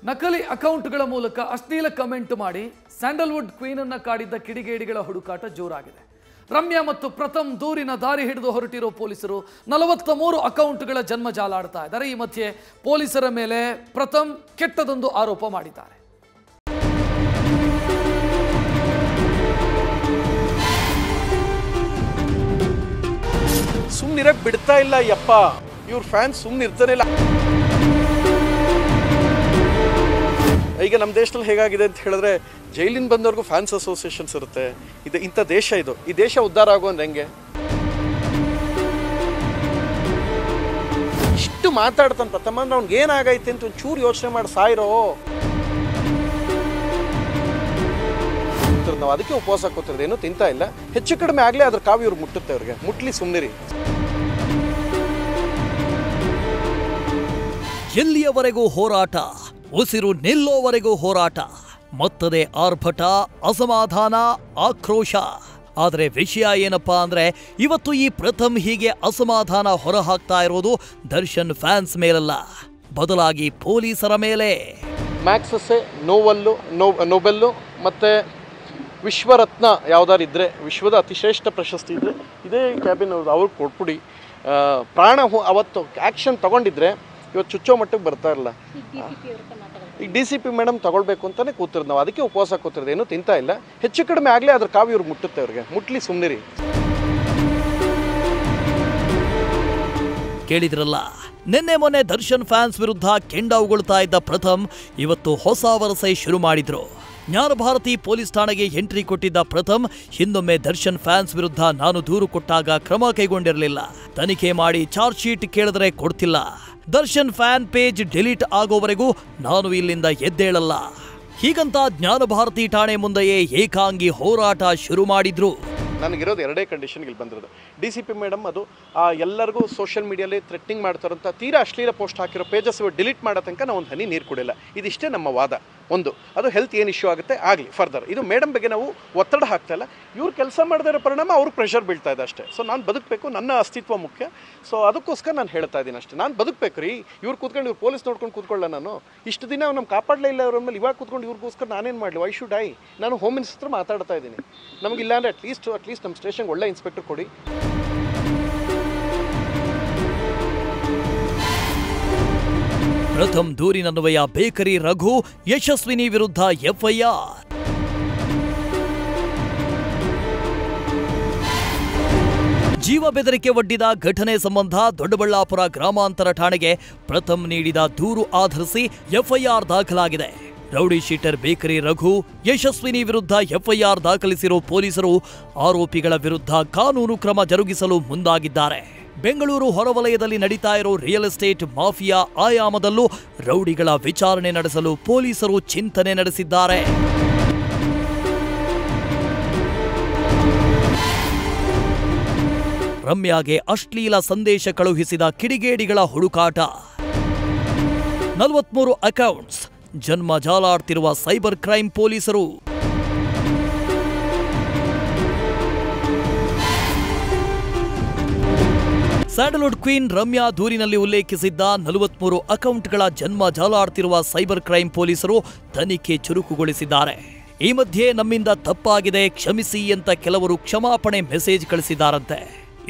ನಕಲಿ ಅಕೌಂಟ್ಗಳ ಮೂಲಕ ಅಶ್ಲೀಲ ಕಮೆಂಟ್ ಮಾಡಿ ಸ್ಯಾಂಡಲ್ವುಡ್ ಕ್ವೀನ್ ಅನ್ನು ಕಾಡಿದ್ದ ಕಿಡಿಗೇಡಿಗಳ ಹುಡುಕಾಟ ಜೋರಾಗಿದೆ. ರಮ್ಯಾ ಮತ್ತು ಪ್ರಥಮ್ ದೂರಿನ ದಾರಿ ಹಿಡಿದು ಹೊರಟಿರೋ ಪೊಲೀಸರು 43 ಅಕೌಂಟ್ಗಳ ಜನ್ಮ ಜಾಲಾಡ್ತಾ ಇದ್ದಾರೆ. ಈ ಮಧ್ಯೆ ಪೊಲೀಸರ ಮೇಲೆ ಪ್ರಥಮ್ ಕೆಟ್ಟದೊಂದು ಆರೋಪ ಮಾಡಿದ್ದಾರೆ. ಸುಮ್ಮನಿರಕ್ಕೆ ಬಿಡ್ತಾ ಇಲ್ಲ ಯಪ್ಪ, ಇವ್ರ ಫ್ಯಾನ್ಸ್ ಸುಮ್ಮನಿರ್ತಾನೆ ಇಲ್ಲ. ಈಗ ನಮ್ಮ ದೇಶದಲ್ಲಿ ಹೇಗಾಗಿದೆ ಅಂತ ಹೇಳಿದ್ರೆ, ಜೈಲಿಂದ ಬಂದವ್ರಿಗೂ ಫ್ಯಾನ್ಸ್ ಅಸೋಸಿಯೇಷನ್ಸ್ ಇರುತ್ತೆ. ಇದು ಇಂಥ ದೇಶ, ಇದು ಈ ದೇಶ ಉದ್ಧಾರ ಆಗೋದು ಹೆಂಗೆ? ಇಷ್ಟು ಮಾತಾಡ್ತಾನೆ ಪ್ರಥಮ, ಅವ್ನಿಗೆ ಏನಾಗೈತೆ ಅಂತ ಒಂಚೂರು ಯೋಚನೆ ಮಾಡಿ ಸಾಯಿರೋ. ನಾವು ಅದಕ್ಕೆ ಉಪವಾಸ ಕೂತಿರೋದು, ಏನೂ ತಿಂತಾ ಇಲ್ಲ. ಹೆಚ್ಚು ಕಡಿಮೆ ಆಗಲಿ ಅದ್ರ ಕಾವು ಇವ್ರಿಗೆ ಮುಟ್ಟುತ್ತೆ. ಅವ್ರಿಗೆ ಮುಟ್ಲಿ, ಸುಮ್ಮನಿರಿ. ಎಲ್ಲಿಯವರೆಗೂ ಹೋರಾಟ, ಉಸಿರು ನಿಲ್ಲೋವರೆಗೂ ಹೋರಾಟ, ಮತ್ತದೇ ಆರ್ಭಟ, ಅಸಮಾಧಾನ, ಆಕ್ರೋಶ. ಆದರೆ ವಿಷಯ ಏನಪ್ಪಾ ಅಂದ್ರೆ, ಇವತ್ತು ಈ ಪ್ರಥಮ್ ಹೀಗೆ ಅಸಮಾಧಾನ ಹೊರಹಾಕ್ತಾ ಇರೋದು ದರ್ಶನ್ ಫ್ಯಾನ್ಸ್ ಮೇಲಲ್ಲ, ಬದಲಾಗಿ ಪೊಲೀಸರ ಮೇಲೆ. ಮ್ಯಾಕ್ಸಸ್ಸೆ, ನೋಬೆಲ್ಲು ಮತ್ತು ವಿಶ್ವರತ್ನ ಯಾವ್ದಾರು ಇದ್ದರೆ, ವಿಶ್ವದ ಅತಿಶ್ರೇಷ್ಠ ಪ್ರಶಸ್ತಿ ಇದ್ದರೆ ಇದೇ ಕ್ಯಾಬಿನ್ ಅವ್ರಿಗೆ ಕೊಟ್ಬಿಡಿ. ಪ್ರಾಣ ಅವತ್ತು ಆ್ಯಕ್ಷನ್ ತಗೊಂಡಿದ್ರೆ ಇವತ್ತು ಚುಚ್ಚೋ ಮಟ್ಟಕ್ಕೆ ಬರ್ತಾ ಇರಲ್ಲ. ಈಗ DCP ಮೇಡಮ್ ತಗೊಳ್ಬೇಕು ಅಂತಲೇ ಕೂತಿರೋದು. ನಾವು ಅದಕ್ಕೆ ಉಪವಾಸ ಕೂತಿರೋದು, ಏನೂ ತಿಂತಾ ಇಲ್ಲ. ಹೆಚ್ಚು ಕಡಿಮೆ ಆಗಲಿ ಅದ್ರ ಕಾವು ಇವ್ರಿಗೆ ಮುಟ್ಟುತ್ತೆ. ಅವ್ರಿಗೆ ಮುಟ್ಲಿ, ಸುಮ್ಮನಿರಿ. ಕೇಳಿದ್ರಲ್ಲ, ನಿನ್ನೆ ಮೊನ್ನೆ ದರ್ಶನ್ ಫ್ಯಾನ್ಸ್ ವಿರುದ್ಧ ಕೆಂಡ ಉಗುಳ್ತಾ ಇದ್ದ ಪ್ರಥಮ್ ಇವತ್ತು ಹೊಸ ವರಸೆ ಶುರು ಮಾಡಿದ್ರು. ಜ್ಞಾನಭಾರತಿ ಪೊಲೀಸ್ ಠಾಣೆಗೆ ಎಂಟ್ರಿ ಕೊಟ್ಟಿದ್ದ ಪ್ರಥಮ್ ಹಿಂದೊಮ್ಮೆ ದರ್ಶನ್ ಫ್ಯಾನ್ಸ್ ವಿರುದ್ಧ ನಾನು ದೂರು ಕೊಟ್ಟಾಗ ಕ್ರಮ ಕೈಗೊಂಡಿರಲಿಲ್ಲ, ತನಿಖೆ ಮಾಡಿ ಚಾರ್ಜ್ ಶೀಟ್ ಕೇಳಿದ್ರೆ ಕೊಡ್ತಿಲ್ಲ, ದರ್ಶನ್ ಫ್ಯಾನ್ ಪೇಜ್ ಡಿಲೀಟ್ ಆಗೋವರೆಗೂ ನಾನು ಇಲ್ಲಿಂದ ಎದ್ದೇಳಲ್ಲ, ಹೀಗಂತ ಜ್ಞಾನಭಾರತಿ ಠಾಣೆ ಮುಂದೆಯೇ ಏಕಾಂಗಿ ಹೋರಾಟ ಶುರು ಮಾಡಿದ್ರು. ನನಗಿರೋದು ಎರಡೇ ಕಂಡೀಷನ್ಗೆ ಇಲ್ಲಿ ಬಂದಿರೋದು. DCP ಮೇಡಮ್ ಅದು ಎಲ್ಲರಿಗೂ ಸೋಷಿಯಲ್ ಮೀಡಿಯಲ್ಲಿ ಥ್ರೆಟ್ನಿಂಗ್ ಮಾಡ್ತಾರಂತ ತೀರಾ ಅಶ್ಲೀಲ ಪೋಸ್ಟ್ ಹಾಕಿರೋ ಪೇಜಸ್ ಡಿಲೀಟ್ ಮಾಡೋ ತನಕ ನಾವು ಒಂದು ಹನಿ ನೀರು ಕೊಡಿಲ್ಲ. ಇದಿಷ್ಟೇ ನಮ್ಮ ವಾದ. ಒಂದು, ಅದು ಹೆಲ್ತ್ ಏನು ಇಶ್ಯೂ ಆಗುತ್ತೆ ಆಗಲಿ ಫರ್ದರ್. ಇದು ಮೇಡಮ್ ಬಗ್ಗೆ ನಾವು ಒತ್ತಡ ಹಾಕ್ತಾ ಇಲ್ಲ. ಇವ್ರು ಕೆಲಸ ಮಾಡದೇ ಇರೋ ಪರಿಣಾಮ ಅವ್ರಿಗೆ ಪ್ರೆಷರ್ ಬೀಳ್ತಾ ಇದೆ ಅಷ್ಟೇ. ಸೊ ನಾನು ಬದುಕಬೇಕು, ನನ್ನ ಅಸ್ತಿತ್ವ ಮುಖ್ಯ. ಸೊ ಅದಕ್ಕೋಸ್ಕರ ನಾನು ಹೇಳ್ತಾ ಇದ್ದೀನಿ ಅಷ್ಟೇ. ನಾನು ಬದುಕಬೇಕು ರೀ. ಇವ್ರು ಕೂತ್ಕೊಂಡು ಇವ್ರು ಪೊಲೀಸ್ ನೋಡ್ಕೊಂಡು ಕೂತ್ಕೊಳ್ಳ. ನಾನು ಇಷ್ಟು ದಿನ ನಮ್ಮ ಕಾಪಾಡಲೇ ಇಲ್ಲ ಅವ್ರ ಮೇಲೆ. ಇವಾಗ ಕೂತ್ಕೊಂಡು ಇವ್ರಿಗೋಸ್ಕರ ನಾನೇನು ಮಾಡಲಿ? Why should I? ನಾನು ಹೋಮ್ ಮಿನಿಸ್ಟರ್ ಮಾತಾಡ್ತಾ ಇದ್ದೀನಿ. ನಮಗಿಲ್ಲ ಅಂದರೆ ಅಟ್ಲೀಸ್ಟ್ ನಮ್ಮ ಸ್ಟೇಷನ್ಗೆ ಒಳ್ಳೆ ಇನ್ಸ್ಪೆಕ್ಟರ್ ಕೊಡಿ. ಪ್ರಥಮ್ ದೂರಿನನ್ವಯ ಬೇಕರಿ ರಘು, ಯಶಸ್ವಿನಿ ವಿರುದ್ಧ FIR. ಜೀವ ಬೆದರಿಕೆ ಒಡ್ಡಿದ ಘಟನೆ ಸಂಬಂಧ ದೊಡ್ಡಬಳ್ಳಾಪುರ ಗ್ರಾಮಾಂತರ ಠಾಣೆಗೆ ಪ್ರಥಮ್ ನೀಡಿದ ದೂರು ಆಧರಿಸಿ FIR ದಾಖಲಾಗಿದೆ. Rowdy sheeter bakery Raghu, Yashaswini ವಿರುದ್ಧ FIR ದಾಖಲಿಸಿರೋ ಪೊಲೀಸರು ಆರೋಪಿಗಳ ವಿರುದ್ಧ ಕಾನೂನು ಕ್ರಮ ಜರುಗಿಸಲು ಮುಂದಾಗಿದ್ದಾರೆ. ಬೆಂಗಳೂರು ಹೊರವಲಯದಲ್ಲಿ ನಡೀತಾ ಇರೋ ರಿಯಲ್ ಎಸ್ಟೇಟ್ ಮಾಫಿಯಾ ಆಯಾಮದಲ್ಲೂ ರೌಡಿಗಳ ವಿಚಾರಣೆ ನಡೆಸಲು ಪೊಲೀಸರು ಚಿಂತನೆ ನಡೆಸಿದ್ದಾರೆ. ರಮ್ಯಾಗೆ ಅಶ್ಲೀಲ ಸಂದೇಶ ಕಳುಹಿಸಿದ ಕಿಡಿಗೇಡಿಗಳ ಹುಡುಕಾಟ, 43 ಅಕೌಂಟ್ಸ್ ಜನ್ಮ ಜಾಲಾಡ್ತಿರುವ ಸೈಬರ್ ಕ್ರೈಮ್ ಪೊಲೀಸರು. ಸ್ಯಾಂಡಲ್ವುಡ್ ಕ್ವೀನ್ ರಮ್ಯಾ ದೂರಿನಲ್ಲಿ ಉಲ್ಲೇಖಿಸಿದ್ದ 43 ಅಕೌಂಟ್ಗಳ ಜನ್ಮ ಜಾಲಾಡ್ತಿರುವ ಸೈಬರ್ ಕ್ರೈಮ್ ಪೊಲೀಸರು ತನಿಖೆ ಚುರುಕುಗೊಳಿಸಿದ್ದಾರೆ. ಈ ಮಧ್ಯೆ ನಮ್ಮಿಂದ ತಪ್ಪಾಗಿದೆ, ಕ್ಷಮಿಸಿ ಅಂತ ಕೆಲವರು ಕ್ಷಮಾಪಣೆ ಮೆಸೇಜ್ ಕಳಿಸಿದ್ದಾರಂತೆ.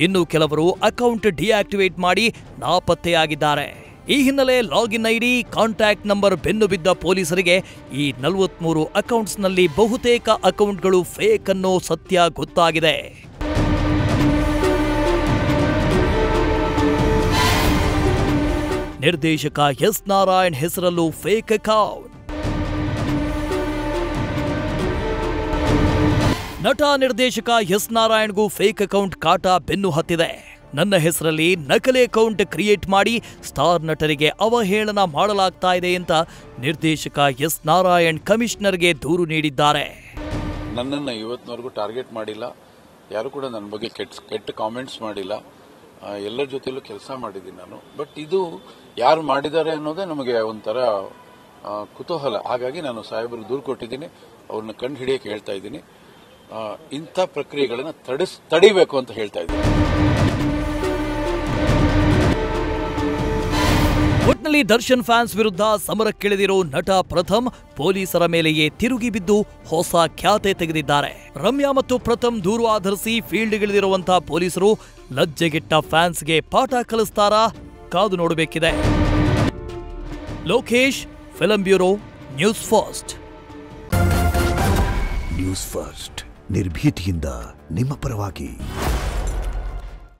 ಇನ್ನು ಕೆಲವರು ಅಕೌಂಟ್ ಡಿಆಕ್ಟಿವೇಟ್ ಮಾಡಿ ನಾಪತ್ತೆಯಾಗಿದ್ದಾರೆ. ಈ ಹಿನ್ನೆಲೆ ಲಾಗಿನ್ ID, ಕಾಂಟ್ಯಾಕ್ಟ್ ನಂಬರ್ ಬೆನ್ನು ಬಿದ್ದ ಪೊಲೀಸರಿಗೆ ಈ 43 ಅಕೌಂಟ್ಸ್ನಲ್ಲಿ ಬಹುತೇಕ ಅಕೌಂಟ್ಗಳು ಫೇಕ್ ಅನ್ನೋ ಸತ್ಯ ಗೊತ್ತಾಗಿದೆ. ನಿರ್ದೇಶಕ S. ನಾರಾಯಣ್ ಹೆಸರಲ್ಲೂ ಫೇಕ್ ಅಕೌಂಟ್. ನಟ ನಿರ್ದೇಶಕ S. ನಾರಾಯಣ್ಗೂ ಫೇಕ್ ಅಕೌಂಟ್ ಕಾಟ ಬೆನ್ನು ಹತ್ತಿದೆ. ನನ್ನ ಹೆಸರಲ್ಲಿ ನಕಲಿ ಅಕೌಂಟ್ ಕ್ರಿಯೇಟ್ ಮಾಡಿ ಸ್ಟಾರ್ ನಟರಿಗೆ ಅವಹೇಳನ ಮಾಡಲಾಗ್ತಾ ಇದೆ ಅಂತ ನಿರ್ದೇಶಕ S. ನಾರಾಯಣ್ ಕಮಿಷನರ್ಗೆ ದೂರು ನೀಡಿದ್ದಾರೆ. ನನ್ನನ್ನು ಇವತ್ತಿನವರೆಗೂ ಟಾರ್ಗೆಟ್ ಮಾಡಿಲ್ಲ, ಯಾರು ಕೂಡ ನನ್ನ ಬಗ್ಗೆ ಕೆಟ್ಟ ಕಾಮೆಂಟ್ಸ್ ಮಾಡಿಲ್ಲ. ಎಲ್ಲರ ಜೊತೆಲೂ ಕೆಲಸ ಮಾಡಿದ್ದೀನಿ ನಾನು. ಬಟ್ ಇದು ಯಾರು ಮಾಡಿದ್ದಾರೆ ಅನ್ನೋದೇ ನಮಗೆ ಒಂಥರ ಕುತೂಹಲ. ಹಾಗಾಗಿ ನಾನು ಸಾಹೇಬರು ದೂರು ಕೊಟ್ಟಿದ್ದೀನಿ, ಅವ್ರನ್ನ ಕಂಡು ಹಿಡಿಯಕ್ಕೆ ಹೇಳ್ತಾ ಇದ್ದೀನಿ. ಇಂಥ ಪ್ರಕ್ರಿಯೆಗಳನ್ನು ತಡಿಬೇಕು ಅಂತ ಹೇಳ್ತಾ ಇದ್ದೀನಿ. ಒಟ್ನಲ್ಲಿ ದರ್ಶನ್ ಫ್ಯಾನ್ಸ್ ವಿರುದ್ಧ ಸಮರಕ್ಕಿಳಿದಿರೋ ನಟ ಪ್ರಥಮ್ ಪೊಲೀಸರ ಮೇಲೆಯೇ ತಿರುಗಿ ಬಿದ್ದು ಹೊಸ ಖ್ಯಾತೆ ತೆಗೆದಿದ್ದಾರೆ. ರಮ್ಯಾ ಮತ್ತು ಪ್ರಥಮ್ ದೂರು ಆಧರಿಸಿ ಫೀಲ್ಡ್ಗಿಳಿದಿರುವಂತಹ ಪೊಲೀಸರು ಲಜ್ಜೆಗೆಟ್ಟ ಫ್ಯಾನ್ಸ್ಗೆ ಪಾಠ ಕಲಿಸ್ತಾರಾ? ಕಾದು ನೋಡಬೇಕಿದೆ. Lokesh, film bureau, news first. News first ನಿರ್ಭೀತಿಯಿಂದ ನಿಮ್ಮ ಪರವಾಗಿ.